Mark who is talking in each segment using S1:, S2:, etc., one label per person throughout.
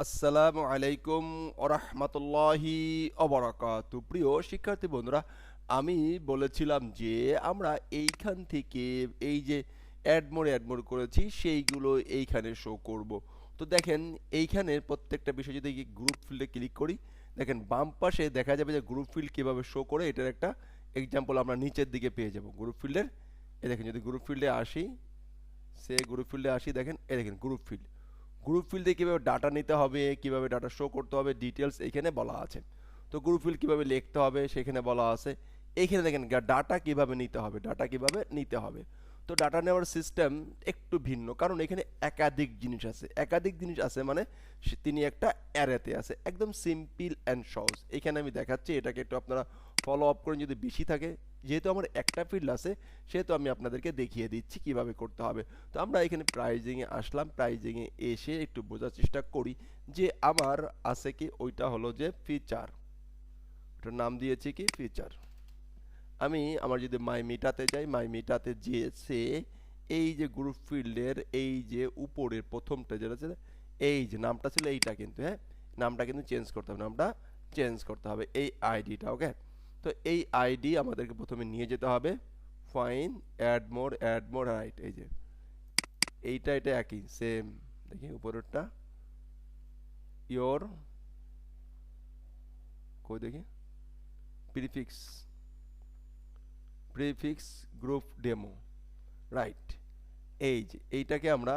S1: আসসালামু আলাইকুম ওরহমতুল্লাহি অবরাকাতু। প্রিয় শিক্ষার্থী বন্ধুরা, আমি বলেছিলাম যে আমরা এইখান থেকে এই যে অ্যাড মোড করেছি সেইগুলো এইখানে শো করব। তো দেখেন এইখানের প্রত্যেকটা বিষয় যদি গ্রুপ ফিল্ডে ক্লিক করি, দেখেন বাম পাশে দেখা যাবে যে গ্রুপ ফিল্ড কীভাবে শো করে এটার একটা এক্সাম্পল আমরা নিচের দিকে পেয়ে যাব গ্রুপ ফিল্ডের। এই দেখেন যদি গ্রুপ ফিল্ডে আসি, দেখেন এই দেখেন গ্রুপ ফিল্ডে কীভাবে ডাটা নিতে হবে, কীভাবে ডাটা শো করতে হবে, ডিটেলস এইখানে বলা আছে। তো গ্রুপ ফিল্ড কীভাবে লিখতে হবে সেখানে বলা আছে। এইখানে দেখেন ডাটা কীভাবে নিতে হবে। তো ডাটা নেওয়ার সিস্টেম একটু ভিন্ন, কারণ এখানে একাধিক জিনিস আছে মানে তিনি একটা অ্যারেতে আছে, একদম সিম্পল অ্যান্ড সহজ। এখানে আমি দেখাচ্ছি, এটাকে একটু আপনারা ফলো আপ করেন যদি বেশি থাকে। যেহেতু আমার একটা ফিল্ড আছে সেহেতু আমি আপনাদেরকে দেখিয়ে দিচ্ছি কিভাবে করতে হবে। তো আমরা এখানে প্রাইজিংয়ে আসলাম, প্রাইজিংয়ে এসে একটু বোঝার চেষ্টা করি যে আমার আছে কি, ওইটা হলো যে ফিচার, ওটার নাম দিয়েছি কি ফিচার। আমি আমার যদি মাই মিটাতে যাই, মাই মিটাতে যেয়ে এই যে গ্রুপ ফিল্ডের এই যে উপরের প্রথমটা যেটা ছিল, এই যে নামটা ছিল এইটা, কিন্তু নামটা কিন্তু চেঞ্জ করতে হবে এই আইডিটা। ওকে, তো এই আইডি আমাদেরকে প্রথমে নিয়ে যেতে হবে ফাইন অ্যাড মোর রাইট। এই যে এটা একই সেম, দেখি উপরেরটা ইয়োর কই দেখি প্রিফিক্স গ্রুপ ডেমো, রাইট। এই যে এইটাকে আমরা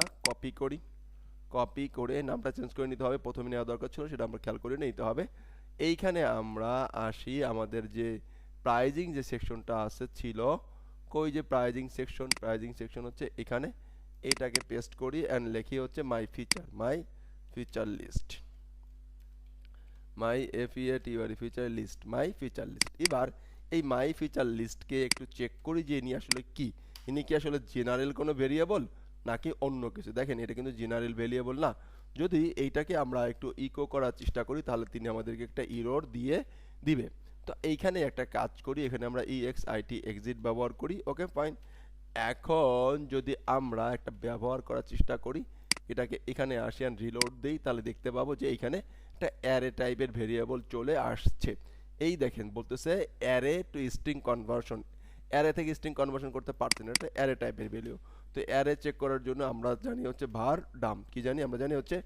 S1: কপি করে নামটা চেঞ্জ করে নিতে হবে। প্রথমে নেওয়া দরকার ছিল, সেটা আমরা খেয়াল করে নিতে হবে। এইখানে আমরা আসি, আমাদের যে প্রাইজিং যে সেকশনটা আছে ছিল, কই যে প্রাইজিং সেকশন হচ্ছে এখানে। এইটাকে পেস্ট করি অ্যান্ড লিখি হচ্ছে মাই ফিচার লিস্ট, মাই ফিচার লিস্ট। এবার এই মাই ফিচার লিস্টকে একটু চেক করি যে ইনি কি আসলে জেনারেল কোনো ভেরিয়েবল নাকি অন্য কিছু। দেখেন এটা কিন্তু জেনারেল ভেরিয়েবল না। যদি এইটাকে আমরা একটু ইকো করার চেষ্টা করি তাহলে তিনি আমাদেরকে একটা এরর দিবে। তো এইখানে একটা কাজ করি, এখানে আমরা exit ব্যবহার করি। Okay fine. এখন যদি আমরা একটা ব্যবহার করার চেষ্টা করি, এটাকে এখানে আসি আর রিলোড দেই, তাহলে দেখতে পাবো যে এইখানে একটা অ্যারে টাইপের ভেরিয়েবল চলে আসছে। এই দেখেন বলতেছে array two string conversion, array থেকে স্ট্রিং কনভার্সন করতে পারছে না, এটা অ্যারে টাইপের ভ্যালু। তো অ্যারে চেক করার জন্য আমরা জানি হচ্ছে var ডাম, কি জানি আমরা জানি হচ্ছে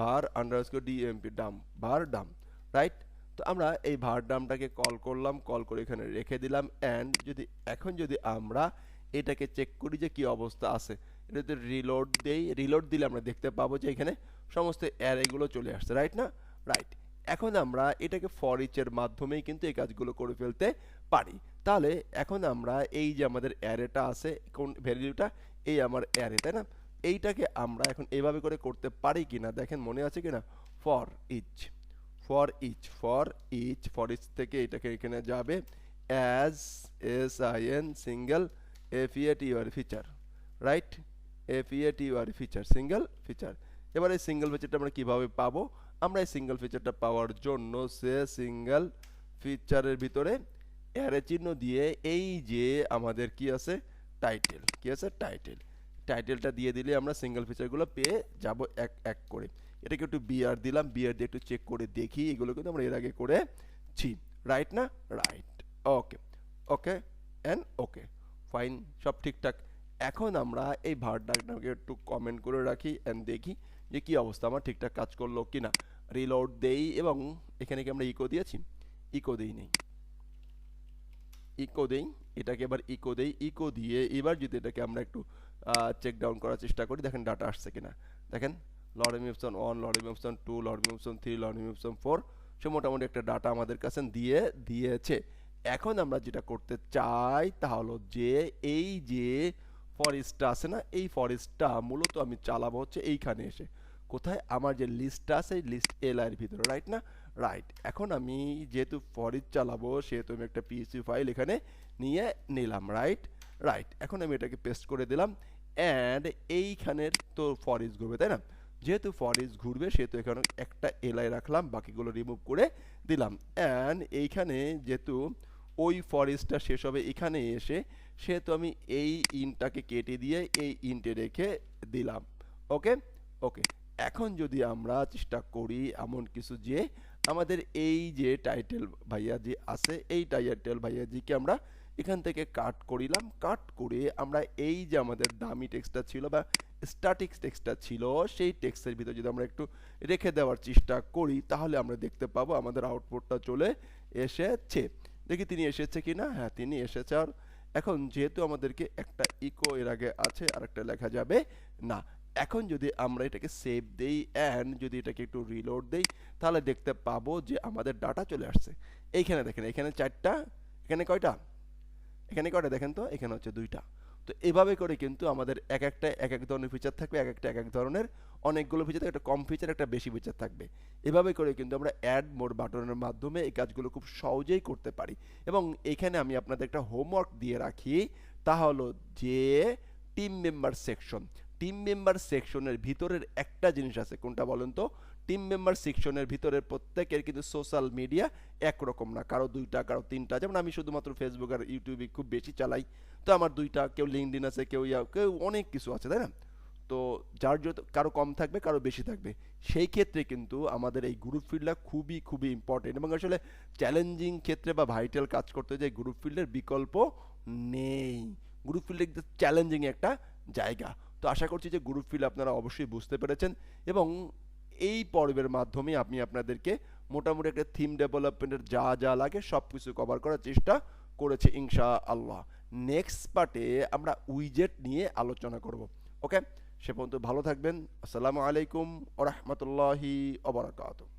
S1: var underscore DMP Dam, var Dam, right. তো আমরা এই var ডামটাকে কল করলাম, কল করে এখানে রেখে দিলাম। অ্যান্ড যদি আমরা এটাকে চেক করি যে কি অবস্থা আছে, এটা যদি রিলোড দিলে আমরা দেখতে পাবো যে এখানে সমস্ত অ্যারেগুলো চলে আসছে, রাইট না? রাইট। এখন আমরা এটাকে ফর ইচের মাধ্যমেই কিন্তু এই কাজগুলো করে ফেলতে পারি। তাহলে এখন আমরা এই যে আমাদের অ্যারেটা আছে, কোন ভ্যালুটা, এই আমার অ্যারে, তাই না? এইটাকে আমরা এখন এইভাবে করে করতে পারি কিনা দেখেন, মনে আছে কিনা? ফর ইচ থেকে এটাকে এখানে যাবে sin single feature, right? Single feature. এবার এই সিঙ্গেল ফিচারটা আমরা কিভাবে পাবো? আমরা এই সিঙ্গেল ফিচারটা পাওয়ার জন্য সিঙ্গেল ফিচারের ভিতরে অ্যারে চিহ্ন দিয়ে এই যে আমাদের কি আছে টাইটেলটা দিয়ে দিলে আমরা সিঙ্গেল ফিচারগুলো পেয়ে যাব এক এক করে। এটাকে একটু বিআর দিলাম, বিআর দিয়ে একটু চেক করে দেখি, এগুলো কিন্তু আমরা এর আগে করেছি, রাইট না? Right. Okay and okay fine, সব ঠিকঠাক। এখন আমরা এই ভার্ডটাকে একটু কমেন্ট করে রাখি অ্যান্ড দেখি যে কি অবস্থা, আমার ঠিকঠাক কাজ করলো কিনা। রিলোড দেই এবং এখানে কি আমরা ইকো দিয়েছি? ইকো দেই নেই, এটাকে এবার ইকো দিয়ে এবার যদি এটাকে আমরা একটু চেক ডাউন করার চেষ্টা করি, দেখেন ডাটা আসছে কিনা। দেখেন লরিম অপশন 1, লরিম অপশন 2, লরিম অপশন 3, লরিম অপশন 4, সে মোটামুটি একটা ডাটা আমাদের কাছে দিয়েছে। এখন আমরা যেটা করতে চাই তা হলো যে এই যে ফরেস্টটা আছে না, এই ফরেস্টটা মূলত আমি চালাবো হচ্ছে এইখানে এসে, কোথায়? আমার যে লিস্টটা আছে এই লিস্ট এর ভিতরে, রাইট না? রাইট। এখন আমি যেহেতু ফরেস্ট চালাবো সেহেতু আমি একটা পিএসসি ফাইল এখানে নিয়ে নিলাম, রাইট। এখন আমি এটাকে পেস্ট করে দিলাম অ্যান্ড এইখানের তো ফরেস্ট ঘুরবে, তাই না? যেহেতু ফরেস্ট ঘুরবে সেহেতু এখানে একটা এলআই রাখলাম, বাকিগুলো রিমুভ করে দিলাম। অ্যান্ড এইখানে যেহেতু ওই ফরেস্টটা শেষ হবে এখানে এসে, সেহেতু আমি এই ইনটাকে কেটে দিয়ে এই ইনটে রেখে দিলাম। ওকে। এখন যদি আমরা চেষ্টা করি এমন কিছু যে আমাদের এই যে টাইটেল ভাইয়া যে আছে এই টাইটেল ভাইয়াজিকে আমরা এখান থেকে কাট করিলাম, কাট করে আমরা এই যে আমাদের দামি টেক্সটটা ছিল বা স্ট্যাটিক টেক্সটটা ছিল সেই টেক্সটের ভিতরে যদি আমরা একটু রেখে দেওয়ার চেষ্টা করি তাহলে আমরা দেখতে পাবো আমাদের আউটপুটটা চলে এসেছে। দেখি তিনি এসেছে কিনা, হ্যাঁ তিনি এসেছে। আর এখন যেহেতু আমাদেরকে একটা ইকো এর আগে আছে আর একটা লেখা যাবে না, এখন যদি আমরা এটাকে সেভ দেই অ্যান্ড যদি এটাকে একটু রিলোড দেই তাহলে দেখতে পাবো যে আমাদের ডাটা চলে আসছে। এইখানে দেখেন এখানে 4টা, এখানে কয়টা, এখানে কয়টা দেখেন তো, এখানে হচ্ছে 2টা। তো এভাবে করে কিন্তু আমাদের এক একটা এক এক ধরনের ফিচার থাকবে, এক একটা এক এক ধরনের অনেকগুলো ফিচার থাকবে, একটা কম ফিচার একটা বেশি ফিচার থাকবে। এভাবে করে কিন্তু আমরা অ্যাড মোর বাটনের মাধ্যমে এই কাজগুলো খুব সহজেই করতে পারি। এবং এইখানে আমি আপনাদের একটা হোমওয়ার্ক দিয়ে রাখি, তা হলো যে team member section, team member সেকশনের ভিতরের একটা জিনিস আছে, কোনটা বলেন তো? টিম মেম্বার সেকশনের ভিতরের প্রত্যেকের কিন্তু সোশ্যাল মিডিয়া একরকম না, কারো 2টা কারো 3টা। যেমন আমি শুধুমাত্র ফেসবুক আর ইউটিউবে খুব বেশি চালাই, তো আমার 2টা, কেউ লিঙ্কডইন আছে, কেউ কেউ অনেক কিছু আছে, তাই না? তো যার যত কারো কম থাকবে কারো বেশি থাকবে, সেই ক্ষেত্রে কিন্তু আমাদের এই গ্রুপ ফিল্ডটা খুবই খুবই ইম্পর্টেন্ট এবং আসলে চ্যালেঞ্জিং ক্ষেত্রে বা ভাইটাল কাজ করতে যে গ্রুপ ফিল্ডের বিকল্প নেই। গ্রুপ ফিল্ড একদম চ্যালেঞ্জিং একটা জায়গা। তো আশা করছি যে গ্রুপ ফিল্ড আপনারা অবশ্যই বুঝতে পেরেছেন এবং এই পর্বের মাধ্যমে আমি আপনাদেরকে মোটামুটি একটা থিম ডেভেলপমেন্টের যা যা লাগে সব কিছু কভার করার চেষ্টা করেছি ইনশাআল্লাহ। নেক্সট পার্টে আমরা উইজেট নিয়ে আলোচনা করব। ওকে, সে পর্যন্ত ভালো থাকবেন। আসসালামু আলাইকুম ওয়া রাহমাতুল্লাহি ওয়া বারাকাতুহু।